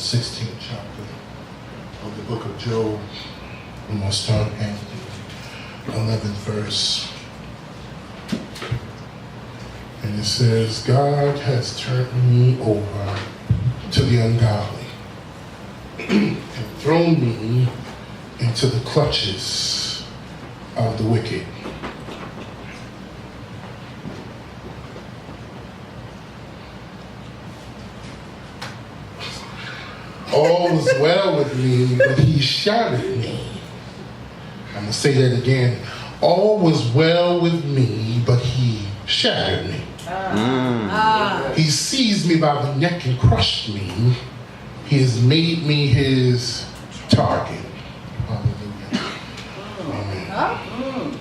16th chapter of the book of Job. I'm going to start at the 11th verse. And it says, God has turned me over to the ungodly and thrown me into the clutches of the wicked. All was well with me, but he shattered me. I'm going to say that again. All was well with me, but he shattered me. He seized me by the neck and crushed me. He has made me his target. Hallelujah. Amen.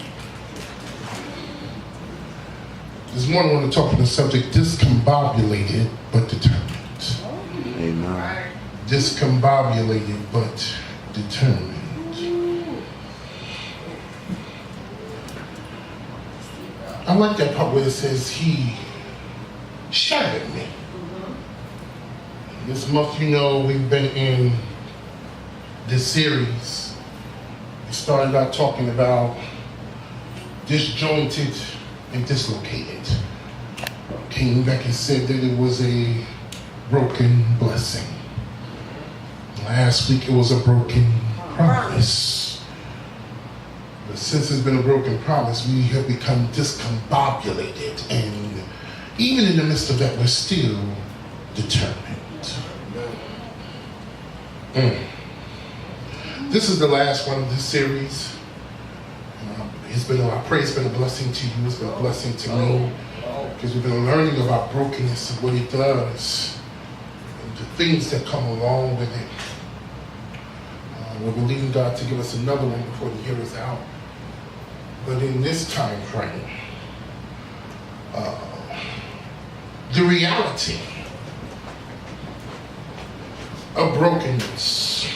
This morning I want to talk on the subject, discombobulated but determined. Amen. Discombobulated but determined. I like that part where it says he shattered me. This month, you know, we've been in this series. We started out talking about disjointed and dislocated. Came back and said that it was a broken blessing. Last week it was a broken promise. But since it's been a broken promise, we have become discombobulated. And even in the midst of that, we're still determined. This is the last one of this series. I pray it's been a blessing to you. It's been a blessing to me. Because we've been learning about brokenness and what it does. And the things that come along with it. We're believing God to give us another one before the year is out. But in this time frame, the reality of brokenness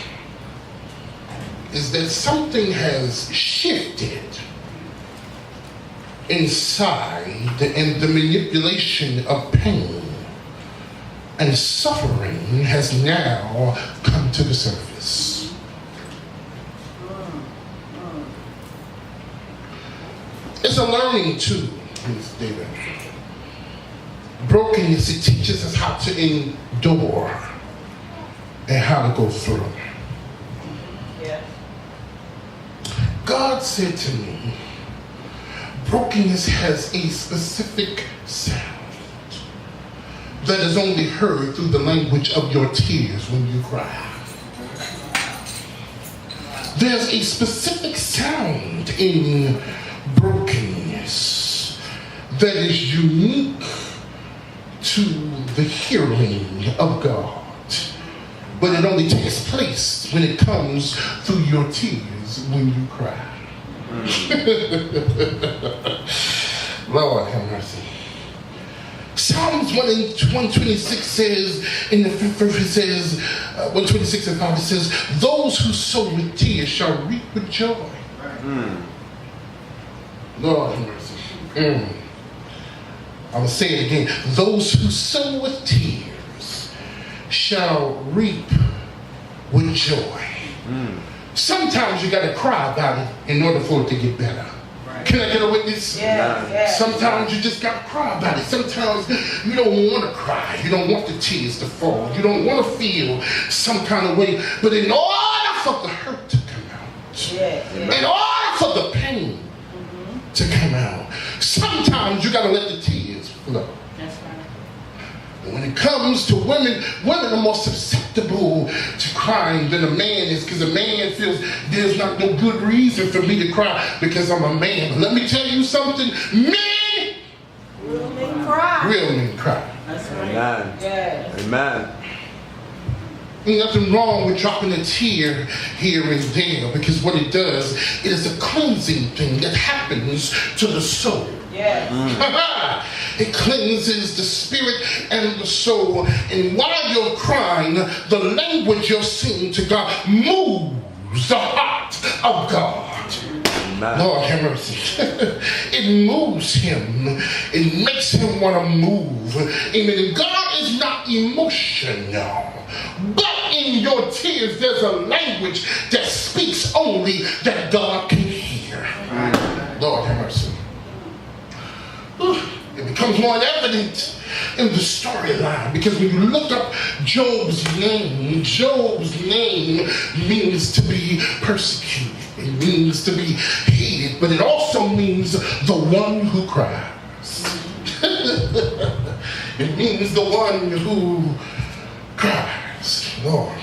is that something has shifted inside, and the manipulation of pain and suffering has now come to the surface. It's a learning tool, Ms. David. Brokenness, it teaches us how to endure and how to go through. Yeah. God said to me, brokenness has a specific sound that is only heard through the language of your tears when you cry. There's a specific sound in brokenness that is unique to the hearing of God. But it only takes place when it comes through your tears when you cry. Lord have mercy. Psalms 126 says, in the 5th verse it says, 126 and 5 it says, those who sow with tears shall reap with joy. Lord have mercy. I'm going to say it again. Those who sow with tears shall reap with joy. Sometimes you got to cry about it in order for it to get better. Right. Can I get a witness? Yeah. Sometimes you just got to cry about it. Sometimes you don't want to cry. You don't want the tears to fall. You don't want to feel some kind of way. But in order for the hurt to come out, in order for the pain to come out, sometimes you got to let the tears flow. That's right. And when it comes to women are more susceptible to crying than a man is, because a man feels there's not no good reason for me to cry because I'm a man. But let me tell you something, men, Real men cry. real men cry. That's right. Amen. Yes. Amen. Ain't nothing wrong with dropping a tear here and there, because what it does is a cleansing thing that happens to the soul. Yes. It cleanses the spirit and the soul. And while you're crying, the language you're singing to God moves the heart of God. Amen. Lord have mercy. It moves him. It makes him want to move. Amen. And God is not emotional. But in your tears, there's a language that speaks only that God can hear. Lord have mercy. It becomes more evident in the storyline because when you look up Job's name means to be persecuted. It means to be hated, but it also means the one who cries. It means the one who cries. Lord.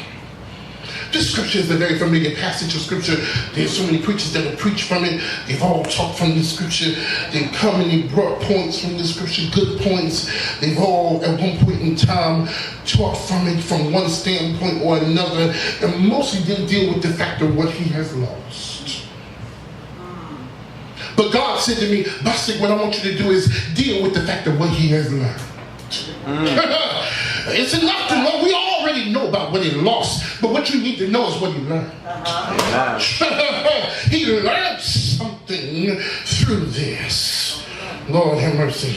This scripture is a very familiar passage of scripture. There's so many preachers that have preached from it. They've all talked from this scripture. They've come and they brought points from this scripture, good points. They've all, at one point in time, taught from it from one standpoint or another, and mostly didn't deal with the fact of what he has lost. But God said to me, Bostick, what I want you to do is deal with the fact of what he has learned. It's enough to know. We already know about what he lost, but what you need to know is what he learned. He learned something through this. Lord have mercy.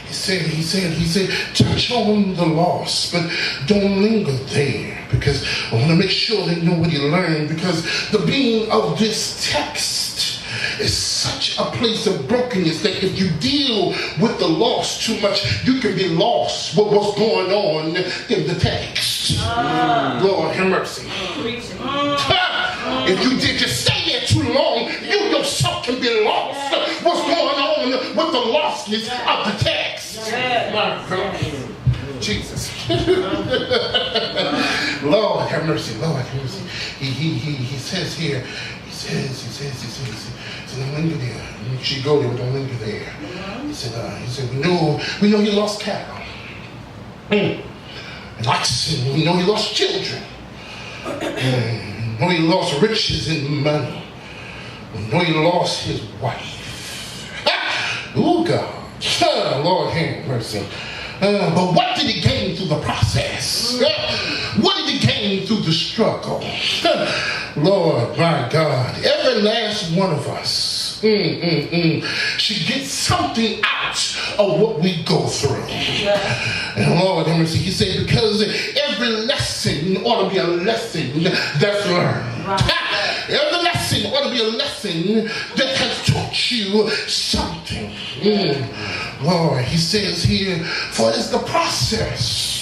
He said, touch on the loss, but don't linger there, because I want to make sure they know what he learned, because the being of this text is such a place of brokenness that if you deal with the loss too much, you can be lost with what's going on in the text. Lord have mercy. If you did just stay there too long, you yourself can be lost. What's going on with the lostness of the text? My God. Jesus. Lord have mercy. Lord have mercy. He says here, he says, don't linger there. You should go there, but don't linger there. He said, we know he lost cattle. And oxen. We know he lost children. We know he lost riches and money. We know he lost his wife. Oh, God. Lord have mercy. But what did he gain through the process? What did he gain through the struggle? Lord, my God, every last one of us should get something out of what we go through. And Lord, have mercy, he said, because every lesson ought to be a lesson that's learned. Every lesson ought to be a lesson that has taught you something. Lord, he says here, for it's the process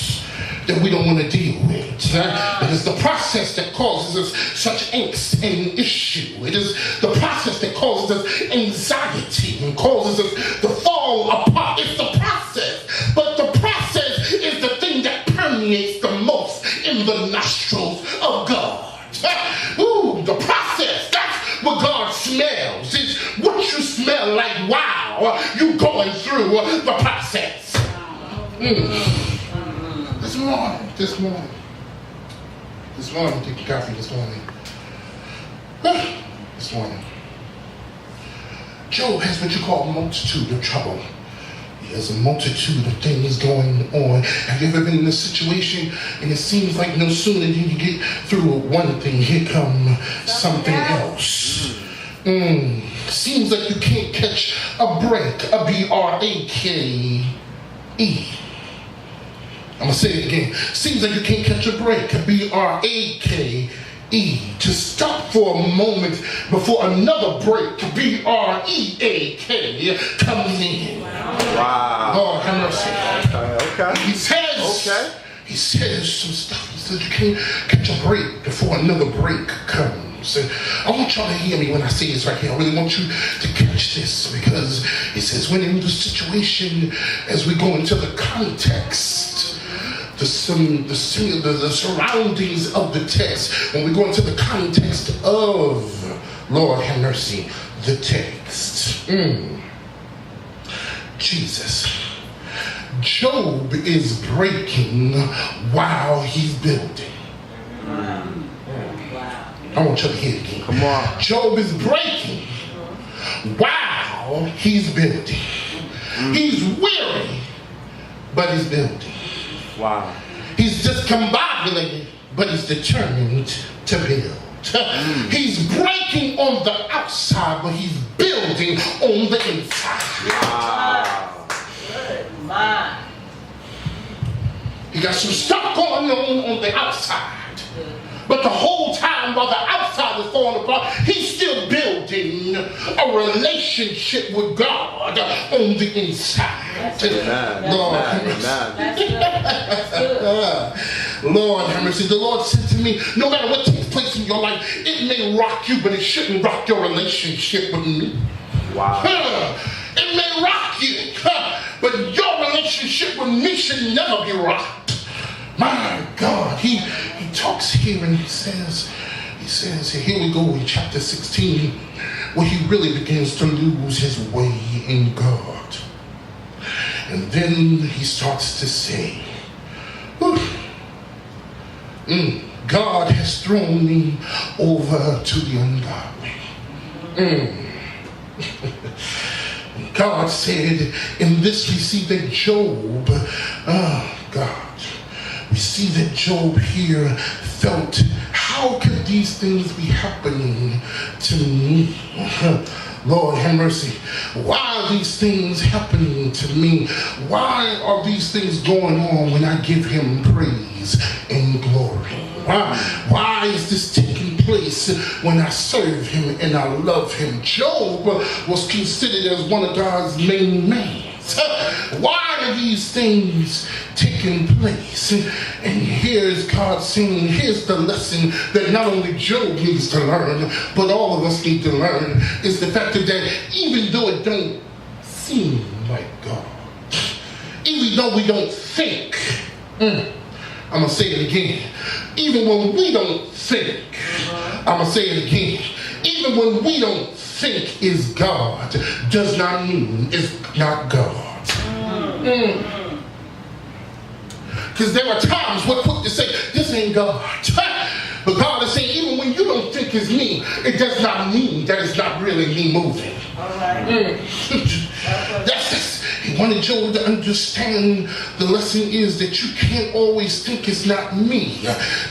that we don't want to deal with. It is the process that causes us such angst and issue. It is the process that causes us anxiety and causes us to fall apart. It's the process. But the process is the thing that permeates the most in the nostrils of God. The process, that's what God smells. It's what you smell like, wow, you going through the process. This morning, taking coffee this morning. Job has what you call a multitude of trouble. He has a multitude of things going on. Have you ever been in a situation and it seems like no sooner than you get through one thing, here come something else. Seems like you can't catch a break, a B-R-A-K-E. I'm going to say it again. Seems like you can't catch a break, a B-R-A-K-E. To stop for a moment before another break, B-R-E-A-K, comes in. Wow. Lord have mercy. Okay. He says some stuff. He says you can't catch a break before another break comes. And I want y'all to hear me when I say this right here. I really want you to catch this, because it says when in the situation, as we go into the context, the surroundings of the text, when we go into the context of, Lord have mercy, the text. Jesus. Job is breaking while he's building. I want you to hear it again. Come on. Job is breaking while he's building. He's weary, but he's building. Wow. He's discombobulated, but he's determined to build. He's breaking on the outside, but he's building on the inside. Wow. Good. My. He got some stuff going on the outside. But the whole time while the outside is falling apart, he's still building a relationship with God on the inside. Amen. Lord, Lord have mercy. The Lord said to me, no matter what takes place in your life, it may rock you, but it shouldn't rock your relationship with me. Wow. It may rock you, but your relationship with me should never be rocked. My God, he talks here and he says, here we go in chapter 16, where he really begins to lose his way in God. And then he starts to say, God has thrown me over to the ungodly. God said, in this we see that Job, we see that Job here felt, how could these things be happening to me? Lord have mercy. Why are these things happening to me? Why are these things going on when I give him praise and glory? Why is this taking place when I serve him and I love him? Job was considered as one of God's main men. Why are these things taking place? And here's God saying, here's the lesson that not only Job needs to learn, but all of us need to learn, is the fact that even though it don't seem like God, even though we don't think, I'm going to say it again, even when we don't think, I'm going to say it again, even when we don't think is God, does not mean it's not God. Because there are times we're quick to say, this ain't God. But God is saying, even when you don't think it's me, it does not mean that it's not really me moving. All right. He wanted Job to understand the lesson is that you can't always think it's not me.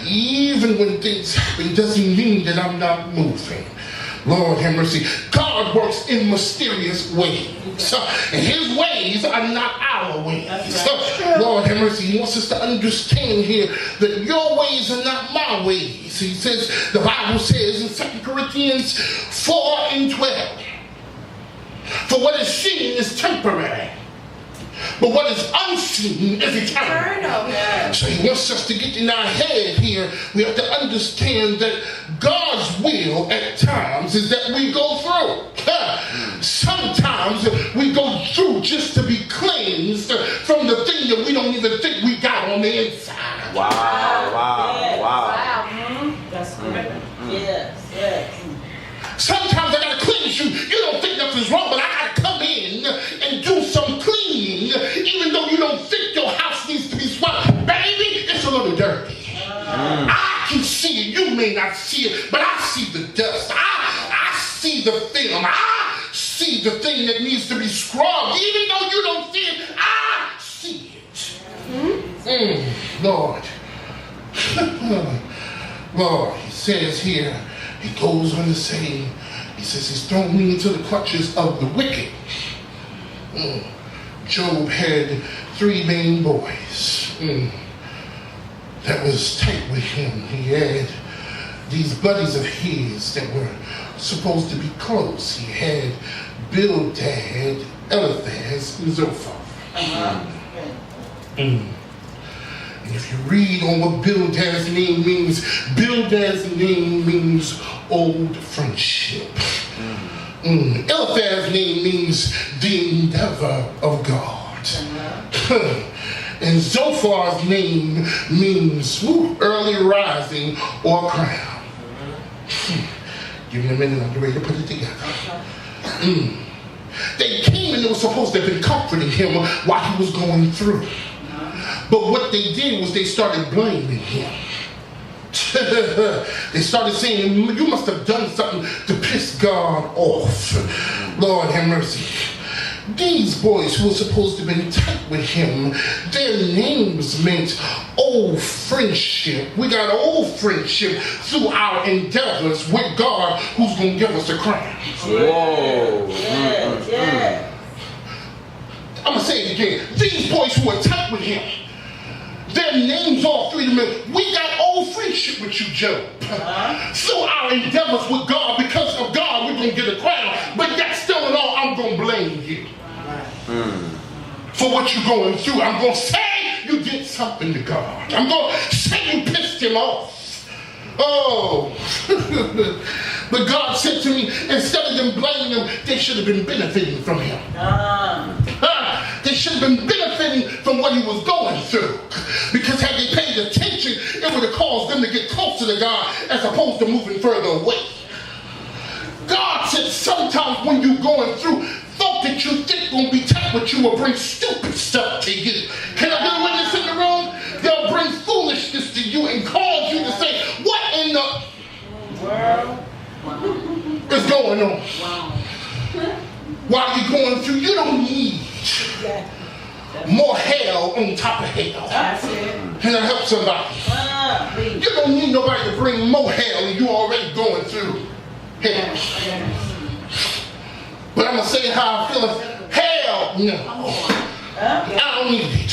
Even when things happen, doesn't mean that I'm not moving. Lord have mercy. God works in mysterious ways. And his ways are not our ways. Lord have mercy. He wants us to understand here that your ways are not my ways. He says, the Bible says in 2 Corinthians 4:12, for what is seen is temporary, but what is unseen is eternal. So he wants us to get in our head here. We have to understand that God's will at times is that we go through. Sometimes we go through just to be cleansed from the thing that we don't even think we got on the inside. Wow. That's good. Yes. Sometimes I gotta cleanse you. You don't think nothing's wrong, but I gotta come in and do some cleaning, even though you don't think your house needs to be swept. Baby, it's a little dirty. I can see it. You may not see it, but I see the dust. I see the film. I see the thing that needs to be scrubbed. Even though you don't see it, I see it. Lord. Lord, he says here, he goes on to say, he says, he's thrown me into the clutches of the wicked. Job had 3 main boys that was tight with him. He had these buddies of his that were supposed to be close. He had Bildad, Eliphaz, and Zophar. And if you read on what Bildad's name means, Bildad's name means old friendship. Eliphaz's name means the endeavor of God. And Zophar's name means early rising or crown. Give me a minute, I'm ready to put it together. They came and they were supposed to have been comforting him while he was going through. But what they did was they started blaming him. They started saying, you must have done something to piss God off. Lord have mercy. These boys who were supposed to have been tight with him, their names meant old friendship. We got old friendship through our endeavors with God, who's going to give us a crown. Whoa. I'm going to say it again. These boys who were tight with him, Their names all three of them. We got old friendship with you, Job. So our endeavors with God, because of God, we're going to get a crown. But yet still in all, I'm going to blame you for what you're going through. I'm going to say you did something to God. I'm going to say you pissed him off. Oh. But God said to me, instead of them blaming him, they should have been benefiting from him. They should have been benefiting from what he was going through. Because had they paid attention, it would have caused them to get closer to God as opposed to moving further away. God said sometimes when you're going through, folk that you think going to be tight with you will bring stupid stuff to you. Can I get a witness in the room? They'll bring foolishness to you and cause you to say, what in the world is going on? While you're going through, you don't need more hell on top of hell. Can I help somebody? You don't need nobody to bring more hell and you already going through hell. But I'm going to say how I feel. Hell no. I don't need it.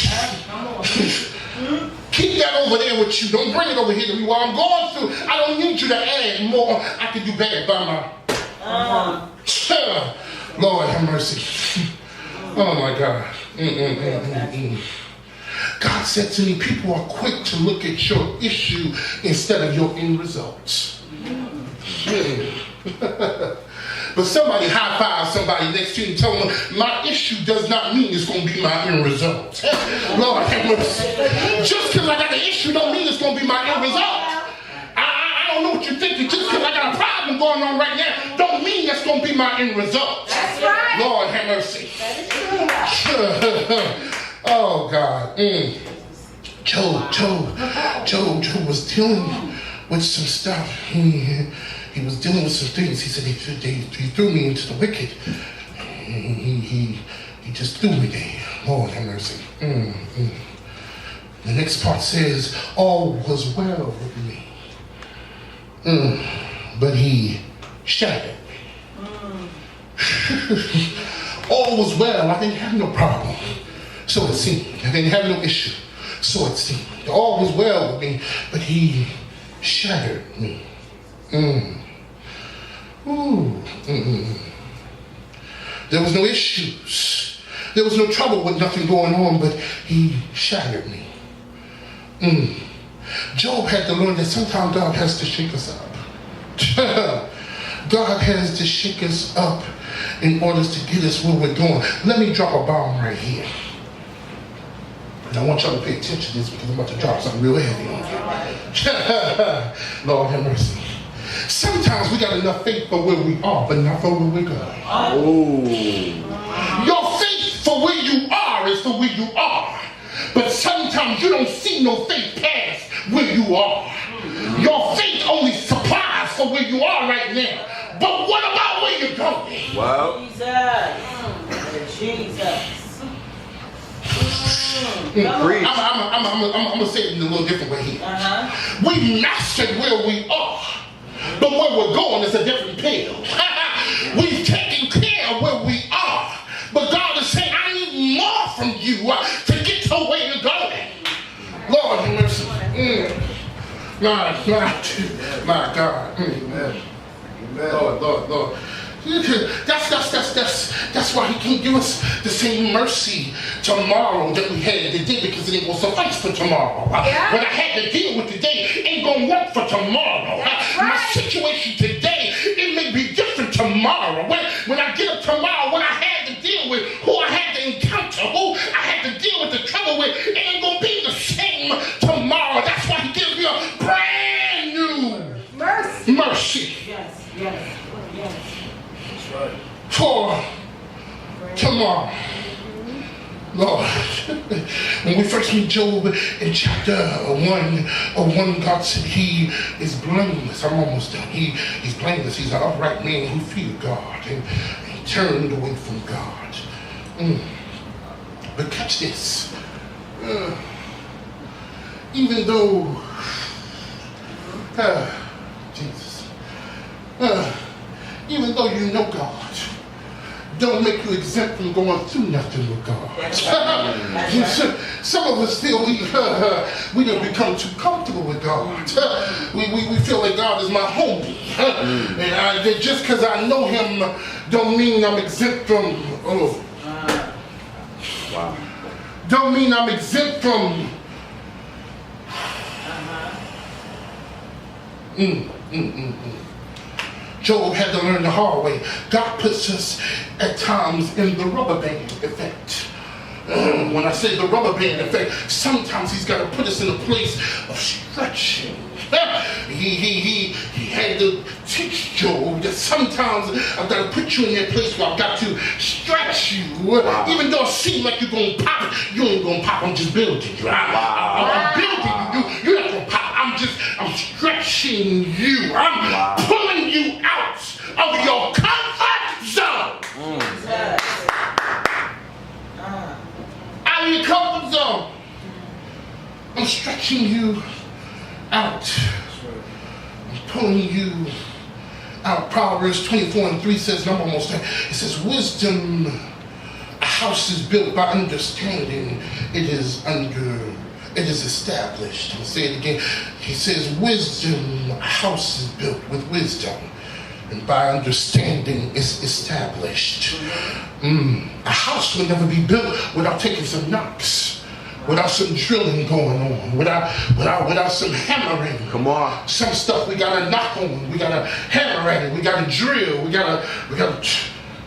Keep that over there with you. Don't bring it over here to me while I'm going through. I don't need you to add more. I can do bad by my... Lord have mercy. Oh my God. God said to me, people are quick to look at your issue instead of your end results. But somebody high-five somebody next to you and tell them, my issue does not mean it's going to be my end result. Lord have mercy. Just because I got an issue don't mean it's going to be my end result. I don't know what you're thinking. Just because I got a problem going on right now don't mean that's going to be my end result. That's right. Lord have mercy. That is true. Oh God. Job was dealing with some stuff. He was dealing with some things. He said he threw me into the wicked. He just threw me there. Lord have mercy. The next part says, all was well with me. But he shattered me. All was well. I didn't have no problem. So it seemed. I didn't have no issue. So it seemed. All was well with me, but he shattered me. There was no issues. There was no trouble with nothing going on, but he shattered me. Job had to learn that sometimes God has to shake us up. God has to shake us up in order to get us where we're going. Let me drop a bomb right here. And I want y'all to pay attention to this because I'm about to drop something real heavy on you. Lord have mercy. Sometimes we got enough faith for where we are, but not for where we're going. Your faith for where you are is for where you are. But sometimes you don't see no faith past where you are. Your faith only supplies for where you are right now. But what about where you're going? Wow. Jesus. I'm going to say it in a little different way here. We mastered where we are. But where we're going is a different pill. We've taken care of where we are. But God is saying, I need more from you to get to where you're going. Lord have mercy. My God. Amen. Lord. That's why he can't give us the same mercy tomorrow that we had today, because it ain't gonna suffice for tomorrow. What I had to deal with today ain't gonna work for tomorrow. My situation today, it may be different tomorrow. When I get up tomorrow, what I had to deal with, who I had to encounter, who I had to deal with the trouble with, it ain't gonna be the same tomorrow. That's why he gives me a brand new mercy. Yes. For tomorrow. Lord, when we first meet Job in chapter 1, God said he is blameless. I'm almost done. He's blameless. He's an upright man who feared God and he turned away from God. But catch this. Even though even though you know God, don't make you exempt from going through nothing with God. Some of us feel we don't become too comfortable with God. We feel like God is my homie. And just because I know him don't mean I'm exempt from, don't mean I'm exempt from Job had to learn the hard way. God puts us at times in the rubber band effect. When I say the rubber band effect, sometimes he's got to put us in a place of stretching. He had to teach Job that sometimes I've got to put you in that place where I've got to stretch you. Even though it seems like you're going to pop, you ain't going to pop, I'm just building you. I'm building you. You're not going to pop. I'm stretching you. I'm pulling you out of your comfort zone. Out of your comfort zone. I'm stretching you out. I'm pulling you out. Proverbs 24:3 says, I'm almost there. It says, wisdom, a house is built by understanding. It is established. I'll say it again. He says, wisdom, a house is built with wisdom, and by understanding it's established. A house will never be built without taking some knocks, without some drilling going on, without some hammering. Come on. Some stuff we gotta knock on, we gotta hammer at it, we gotta drill, we gotta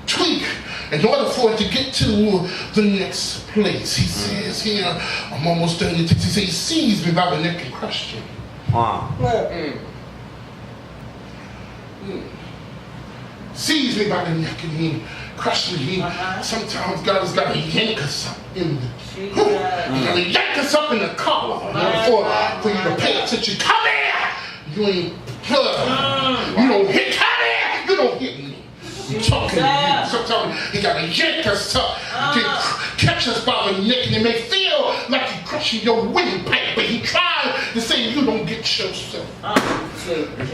tweak in order for it to get to the next place. He says here, I'm almost done. He says, he seized me by the neck and crushed him. Seized me by the neck and he crushed me. Sometimes God has got to yank us up in the He got to yank us up in the collar for you to pay attention. Come here! You ain't you don't hit. Come here! You don't hit me. I'm talking to you. Sometimes he got to yank us up, catch us by the neck, and it may feel like he's crushing your windpipe, but he tried to say you don't get yourself.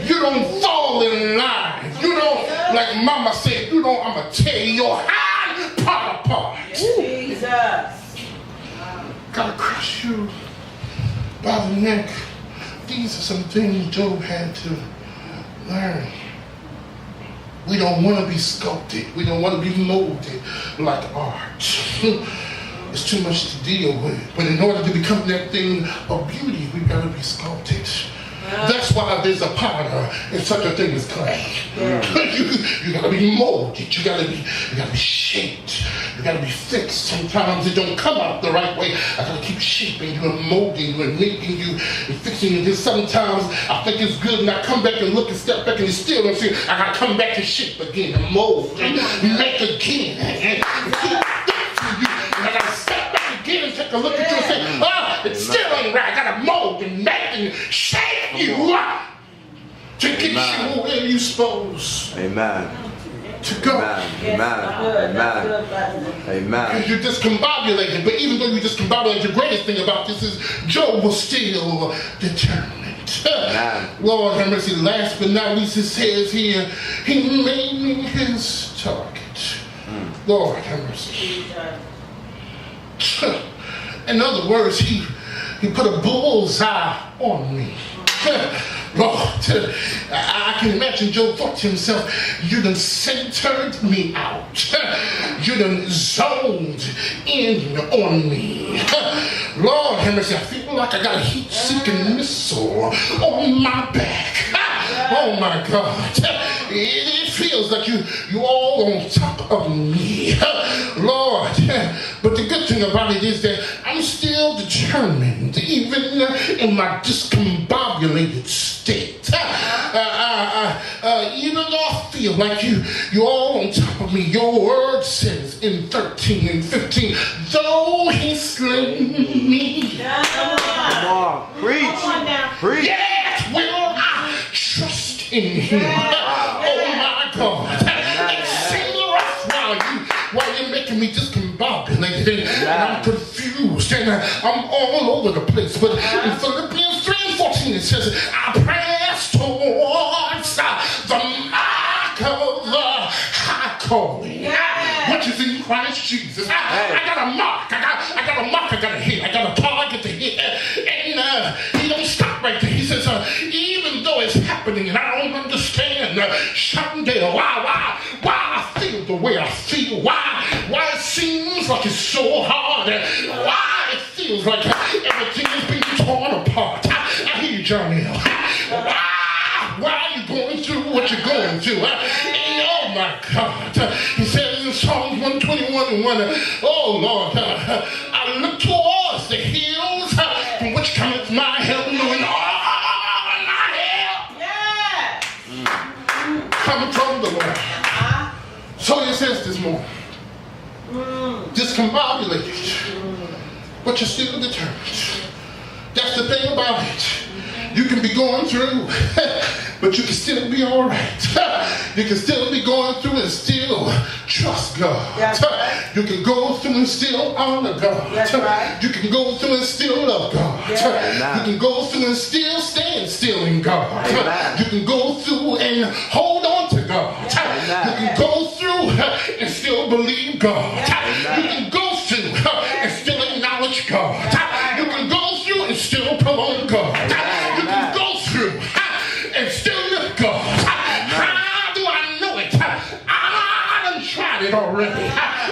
You don't fall in line. You don't, like Mama said, you don't, I'm going to tear your hind part apart. Jesus. Got to crush you by the neck. These are some things Job had to learn. We don't want to be sculpted. We don't want to be molded like art. It's too much to deal with. But in order to become that thing of beauty, we've got to be sculpted. That's why there's a potter and such a thing as clay. You got to be molded. You got to be shaped. You got to be fixed. Sometimes it don't come out the right way. I got to keep shaping you and molding you and making you and fixing you. Then sometimes I think it's good and I come back and look and step back and it's still don't see. I got to come back and shape again and mold and make again and keep fixing you. And I got to step back again and take a look at you and say, it still ain't right. I got to mold and make and shape you to get you where you're supposed to go. Amen. Because you're discombobulated. But even though you're discombobulated, the greatest thing about this is Job was still determined. Lord have mercy. Last but not least, it says here, he made me his target. Lord have mercy. In other words, he put a bullseye on me. Lord, I can imagine Job thought to himself, you done centered me out. You done zoned in on me. Lord have mercy, I feel like I got a heat-seeking missile on my back. Oh my God. It feels like you all on top of me. Lord, but the good thing about it is that I'm still determined, even in my discombobulated state. Even though I feel like you're all on top of me, your word says in 13 and 15, though he slay me. Come on, preach. Yet will I trust in him. Oh my God. It seems rough while you're making me discombobulated and I'm confused and I'm all over the place. But in Philippians 3 and 14 it says, I press towards the mark of the high calling, Christ Jesus. I got a mark. I got a mark I got to hit. I got a target to hit. And he don't stop right there. He says, even though it's happening and I don't understand, someday, why I feel the way I feel, why it seems like it's so hard, why it feels like everything is being torn apart. I hear you, Johnny. Why are you going through what you're going through? Oh my God. He says in Psalms 121:1, oh Lord, I look towards the hills from which cometh my help, knowing all my help coming from the Lord. So it says this morning, discombobulated, but you're still determined. That's the thing about it. You can be going through, but you can still be all right. You can still be going through and still trust God. Right. You can go through and still honor God. Right. You can go through and still love God. Yeah. You can go through and still stand still in God. Amen. You can go through and hold on to God. Amen. You can go through and still believe God. Amen. You can go through and still acknowledge God. Amen. You can go through and still promote God. Amen. You can go through and still lift God. How do I know it? I done tried it already,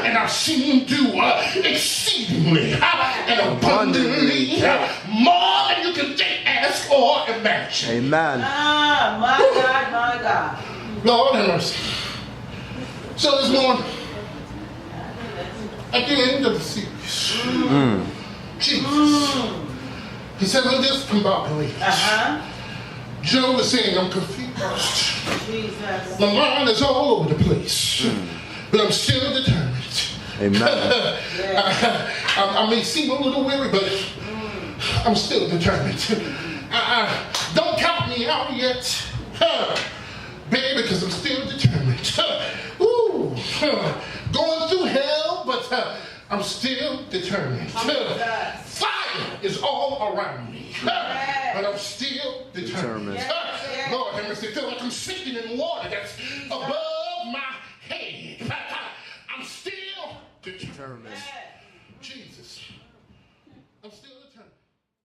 and I've seen him do exceedingly and abundantly more than you can think, ask, or imagine. Amen. My God, my God. Lord have mercy. So this morning, at the end of the series, Jesus, he said, "Let this discombobulated." Joe was saying, I'm confused. Jesus. My mind is all over the place, but I'm still determined. Amen. I may seem a little weary, but I'm still determined. Don't count me out yet, baby, because I'm still determined. Going through hell, but I'm still determined. Fire is all around me, but I'm still determined. Lord have mercy, I feel like I'm sinking in water that's above my head. I'm still determined. Jesus, I'm still